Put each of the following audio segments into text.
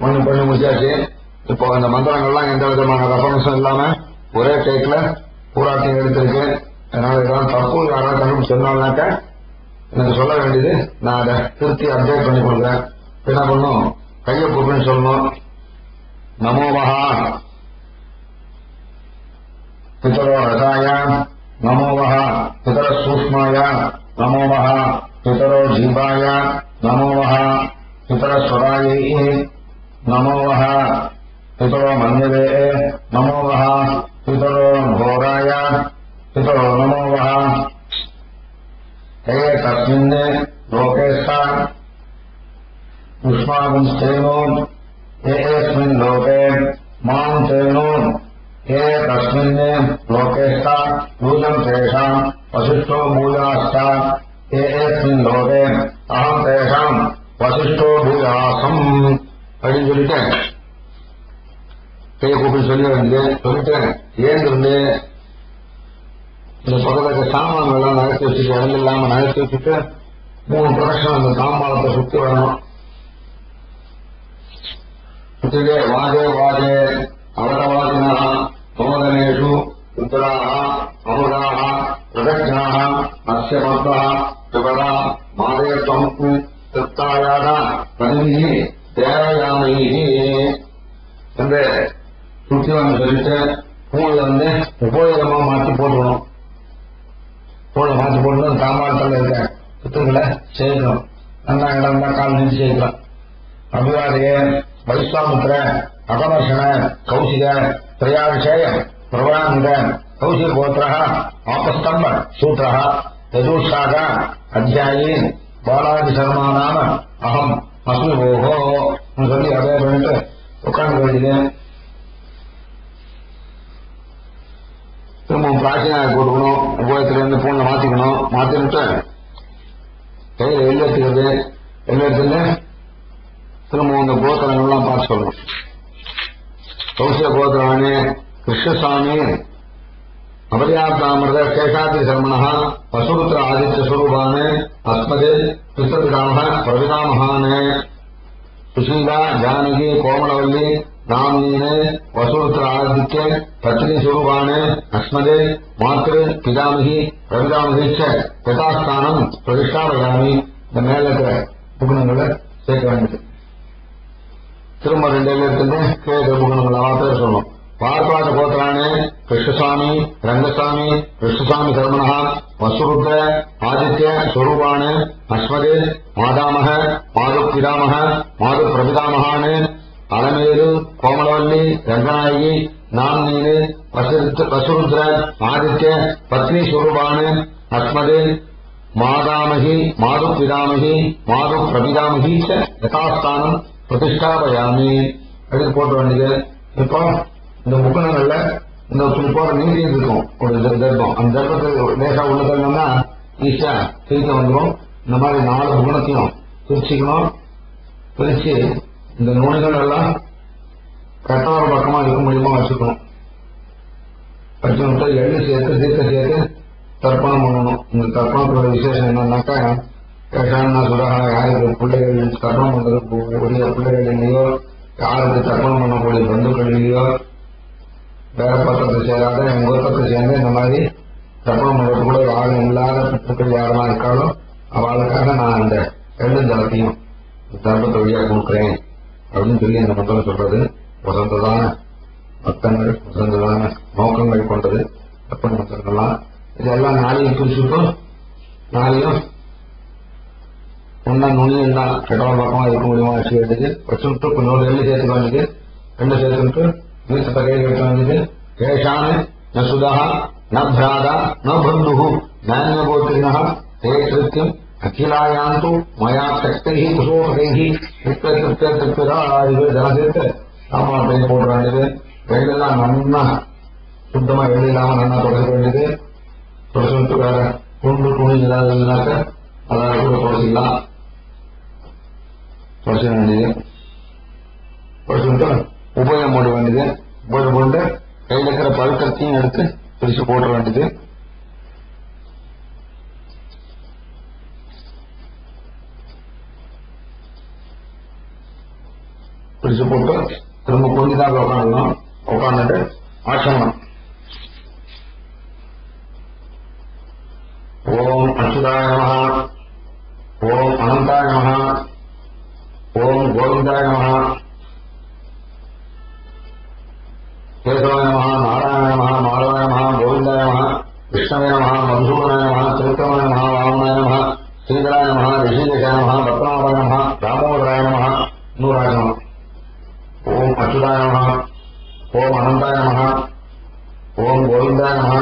பண்ணி முடிச்சாச்சு. இப்போ அந்த மந்திரங்கள்லாம் எந்த விதமான ரெஃபரன்ஸும் இல்லாம ஒரே டேக்ல பூராட்டையும் எடுத்திருக்கு. அதனால இதெல்லாம் தப்பு யாராவது கண்டுபிடிச்சு சொன்னாக்க எனக்கு சொல்ல வேண்டியது, நான் அதை திருத்தி அப்டேட் பண்ணி கொடுக்குறேன். என்ன பண்ணும், கையை கூப்பின்னு சொல்லணும். நமோவஹா பிதரோ ரசாய, நமோவஹா பிதர சூக்ஷ்மாய, நமோவஹா பிதரோ ஜீவாய, நமோவஹா பிதர ஸ்வராயை, நமோவஹா பிதரோ மன்யவே, நமோவஹா பிதரோ घोराय, पितरो नमोवः हे तस्मिन् लोकेऽस्तान् युष्मागुंस्तेनोन् हे अस्मिन् लोके मां तेनोन् हे तस्मिन् लोकेऽस्तान् यूयं तेषां वसिष्ठो भूयास्तान् हे अस्मिन् लोके अहं तेषां वसिष्ठो भूयासम् அப்படின்னு சொல்லிட்டேன். கையை கூப்பிட்டு சொல்லி சொல்லிட்டேன். ஏந்திருந்து இந்த பக்கத்துல சாமான்கள்லாம் நகர்த்தி வச்சுட்டு, இடம் இல்லாம நகர்த்தி வச்சுட்டு 3 பிரதட்சணம் அந்த தாம்பாளத்தை சுத்தி வரணும். சுத்திலே வாஜே வாஜே அவரவாதினா மோதனேஷு உத்தராக அமுதாக பிரதட்சணாக அஸ்ய மத்வா விவரா மாதேத்வம் திருப்தாயாக பதவி தேவயாமை என்று சுத்தி வந்து சொல்லிட்டு பூனில் உபயோகமா மாற்றி போட்டுக்கணும். பூனை மாற்றி போட்டு தாம்பாளத்தில் இருக்க புத்தகங்களை சேர்க்கணும். நல்லா இடம் தான் கால் நிறுத்தி சேர்க்கலாம். அபிவாதைய வைஸ்வாமுத்திர அகமர்ஷண கௌசிக திரையாபிஷேய பிரபலாந்த கௌசிக கோத்திர ஆபஸ்தம்ப சூத்திர யஜூஷாக அத்தியாயி பாலாதி சர்மா நாம அகம் அஸ்மி போகோ சொல்லி அதே பண்ணிட்டு உட்காந்து வேண்டியது. திரும்பவும் பிராச்சீனாக கொடுக்கணும். உபயோகத்திலிருந்து பூனை மாத்திக்கணும். மாத்திட்டு கையில எள்ளு எடுத்துக்கிறது. எள்ளு எடுத்துட்டு திரும்பவும் இந்த கோத்திரங்கள்லாம் பார்த்து சொல்லணும். கௌசிக கோத்திரவாணி கிருஷ்ணசாமி அபரியாப்தாமிரத சேஷாதி சர்மண வசுருத்திர ஆதித்ய ஸ்வரூபானே அஸ்மதே பித்ருபிதாமக பிரபிதாமகானே சுஷீலா ஜானகி கோமலவல்லி நாமீனே வசுருத்திர ஆதித்ய பத்னி ஸ்வரூபானே அஸ்மதே மாத்ரு பிதாமகி பிரபிதாமகிச்ச யதாஸ்தானம் பிரதிஷ்டாபயாமி. இந்த மேல இருக்கிற புகுணங்களை சேர்க்க வேண்டியது. திரும்ப 2 இடத்துல கீழே புகுணங்கள் பேர் சொல்லணும். பார்ப்பாட்ட கோத்திரானே கிருஷ்ணசாமி ரங்கசாமி கிருஷ்ணசாமி சர்மணா வசுருத்ர ஆதித்ய ஸ்வரூபானே அஸ்மதே மாதாமக மாது பிதாமக மாது பிரபிதாமகானே அலமேரு கோமலவல்லி ரங்கநாயகி நாம்னீனு வசுருத்ர ஆதித்ய பத்னி ஸ்வரூபானே அஸ்மதே மாதாமகி மாது பிதாமகி மாது பிரபிதாமகி யதாஸ்தானம் பிரதிஷ்டாபயாமி அப்படின்னு போட்டு வேண்டியது. இப்போ இந்த முக்கணங்கள்ல இந்த போற நீதி இருக்கும். ஒரு தர்ப்பம், அந்த தர்ப்பத்துக்கு லேசா உள்ள தரணும்னா ஈஸியா பிரிக்க வந்துடும். இந்த மாதிரி 4 முகணத்தையும் பிரிச்சுக்கணும். பிரிச்சு இந்த நுனிகள் எல்லாம் கட்டார பக்கமா இருக்க முடியுமா வச்சுக்கணும். வச்சுக்கிட்டு எள்ளு சேர்த்து தீர்க்க சேர்த்து தர்ப்பணம் பண்ணணும். இந்த தர்ப்பணத்தோட விசேஷம் என்னன்னாக்கா, கேட்டான்னா சுடாக யாருக்கு பிள்ளைகள் தர்ப்பணம் பண்றதுக்கூடிய பிள்ளைகள் இல்லையோ, யாருக்கு தர்ப்பணம் பண்ணக்கூடிய பந்துக்கள் இல்லையோ, வேற பக்கத்தை சேராத என் கோத்தத்தை சேர்ந்து இந்த மாதிரி தர்ப்பணம் பண்றது கூட ஒரு ஆள் இல்லாத பித்துக்கள் யாரெல்லாம் இருக்காளோ அவளுக்காக நான் அந்த எள்ளு ஜலத்தையும் தர்ப்பத்தை வழியா கொடுக்குறேன் அப்படின்னு சொல்லி அந்த மந்திரம் சொல்றது. வசந்ததான பக்தங்கள், வசந்ததான நோக்கங்கள் கொண்டது தர்ப்பண மந்திரங்கள்லாம். இதெல்லாம் 4 பிரிச்சுட்டும் 4 ஒன்னா நுனியும் தான் கட்டளை பக்கமா இருக்க முடியுமா வச்சு வேண்டியது. வச்சுட்டு கொஞ்சம் எள்ளு சேர்த்துக்க வேண்டியது. 2 சேர்த்துட்டு நீசத்தை கை வைக்க வேண்டியது. ஏஷான் ந சுதா ந பிராதா ந பந்து நானிய கோத்திரினா தே கிருத்தியம் அகிலாயாந்து மயா சக்தை குசோகை ஜலம் சேர்த்து சாமான கை போட வேண்டியது. கையெல்லாம் நன்னா சுத்தமா எள்ளு இல்லாம நன்னா தொடக்க வேண்டியது. தொடச்சிட்டு வேற துண்டு துணி ஏதாவது இருந்தாக்க அதாவது கூட தொடச்சிக்கலாம். தொடச்ச வேண்டியது. தொடச்சுட்டு உபயோகம் போட வேண்டியது. உபயோகம் போட்டு கையில் இருக்கிற பழுக்கத்தையும் எடுத்து பிரிச்சு போட வேண்டியது. பிடிச்சு போட்டு திரும்ப கொஞ்சதாக உட்காந்துக்கணும். உட்காந்துட்டு ஆசனம். ஓம் அச்சுதாய நமஹ, ஓம் அனந்தாய நமஹ, ஓம் கோவிந்தாய நமஹ, கேசவாய நமஹ, நாராயணாய நமஹ, மாதவாய நமஹ, கோவிந்தாய நமஹ, விஷ்ணவே நமஹ, மதுசூதனாய நமஹ, திருத்தமாய நமஹ, வாமனாய நமஹ, ஸ்ரீதராய நமஹ, ரிஷிகேஷாய நமஹ, பத்மநாபாய நமஹ, தாமோதராய நமஹ. நூறாசனம். ஓம் அச்சுதாய நமஹ, ஓம் அனந்தாய நமஹ, ஓம் கோவிந்தாய நமஹ,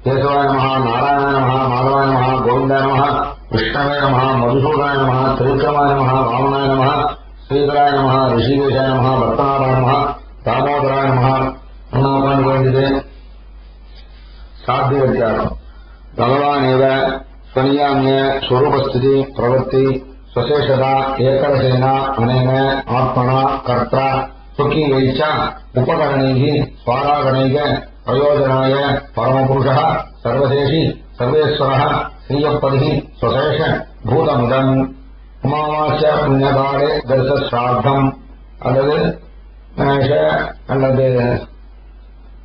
கேசவாய நமஹ, நாராயணாய நமஹ, மாதவாய நமஹ, கோவிந்தாய நமஹ, விஷ்ணவே நமஹ, மதுசூதனாய நமஹ, திருத்தமாய நமஹ, வாமனாய நமஹ, ஸ்ரீதராய நமஹ, ரிஷிகேஷாய நமஹ, பத்மநாபாய நமஹ, தாமோதராய நமஹ. உணவு வேண்டியது சாத்திய வித்தியாசம். பகவானேவ ஸ்வனியாமிய ஸ்வரூபஸ்திதி பிரவர்த்தி ஸ்வசேஷதா ஏகரசேனா அனேன ஆத்மனா கர்த்தா சுகீயைச்ச உபகரணைः ஸ்வாராகணைக பிரயோஜனாய பரமபுருஷः சர்வசேஷி சர்வேஸ்வரः ஸ்ரீயப்பதிः ஸ்வசேஷ பூதமிதம். அமாவாஸ்ய புண்ணியகாலே தர்ச ஸ்ராத்தம் அல்லது மேஷ அல்லது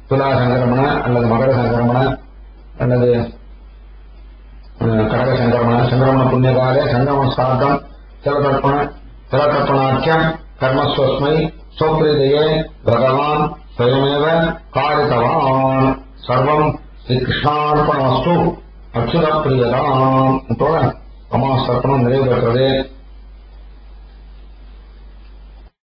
துலா சங்கிரமண அல்லது மகர சங்கிரமண அல்லது கடக சங்கிரமண புண்ணியகாலே சங்கிரம ஸ்ராத்தம் திலதர்ப்பணாக்கியம் கர்மஸ்வஸ்மை ஸ்வப்ரீதயே பகவான் ஸ்வயமேவ காரிதவான் சர்வம் ஸ்ரீகிருஷ்ணார்ப்பணமஸ்து அச்சுத பிரியதாம். அமாவாசை தர்ப்பணம் நிறைவு பெற்றது.